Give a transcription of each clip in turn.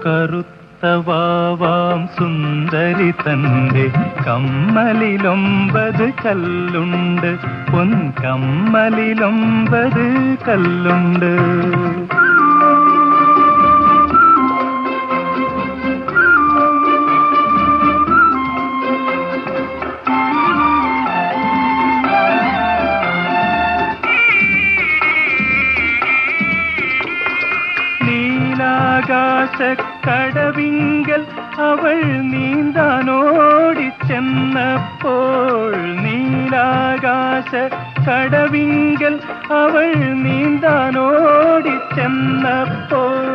കറുത്തവാവാം സുന്ദരി തന്റെ കമ്മലിലൊമ്പത് കല്ലുണ്ട്, പൊൻകമ്മലിലൊമ്പത് കല്ലുണ്ട്. നീലാകാശക്കടവിങ്കൽ അവൾ നീന്താനോടിച്ചെന്നപ്പോൾ, നീലാകാശക്കടവിങ്കൽ അവൾ നീന്താനോടിച്ചെന്നപ്പോൾ,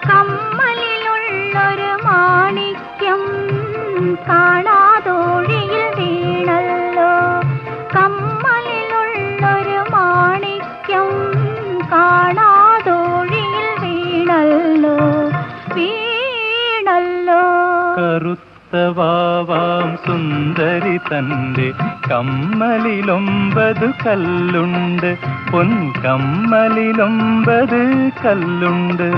കമ്മലിലുള്ളൊരു മാണിക്യം കാണാതൊഴിയിൽ വീണല്ലോ, കമ്മലിലുള്ളൊരു മാണിക്യം കാണാതൊഴിയിൽ വീണല്ലോ, വീണല്ലോ. കറുത്തവാവാം സുന്ദരി തന്റെ കമ്മലിലൊമ്പത് കല്ലുണ്ട്, പൊൻകമ്മലിലൊമ്പത് കല്ലുണ്ട്.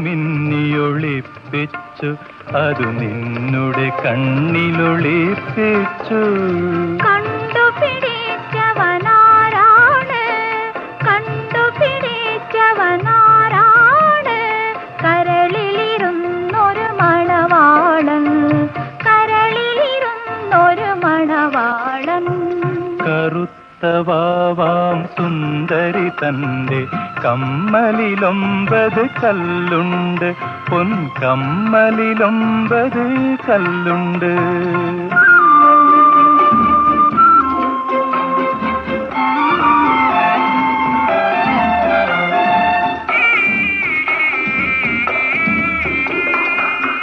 മിന്നിയൊളിപ്പിച്ചു അതു നിന്നുടെ കണ്ണിലൊളിപ്പിച്ചു. കണ്ടുപിടിച്ചവനാരാണ്, കണ്ടുപിടിച്ചവനാരാണ്, കരളിലിരുന്നൊരു മണവാളൻ, കരളിലിരുന്നൊരു മണവാളൻ. കറുത്തവാവാം സുന്ദരി തന്റെ കമ്മലിലൊമ്പത് കല്ലുണ്ട്, പൊൻകമ്മലിലൊമ്പത് കല്ലുണ്ട്.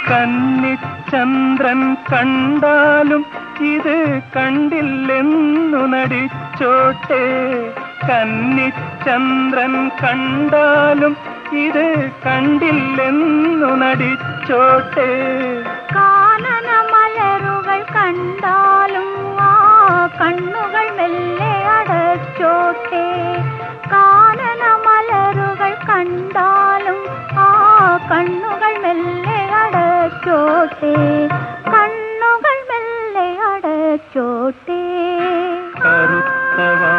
കന്നിച്ചന്ദ്രൻ കണ്ടാലും ഇത് കണ്ടില്ലെന്നു നടിച്ചോട്ടെ, കന്നിച്ചന്ദ്രൻ കണ്ടാലും ഇത് കണ്ടില്ലെന്നു നടിച്ചോട്ടെ. കാനനമലരുകൾ കണ്ടാലും ആ കണ്ണുകൾ മെല്ലെ അടച്ചോട്ടെ, കാനനമലരുകൾ കണ്ടാലും ആ കണ്ണുകൾ മെല്ലെ അടച്ചോട്ടെ, കണ്ണുകൾ മെല്ലെ അടച്ചോട്ടെ. കറുത്തവാ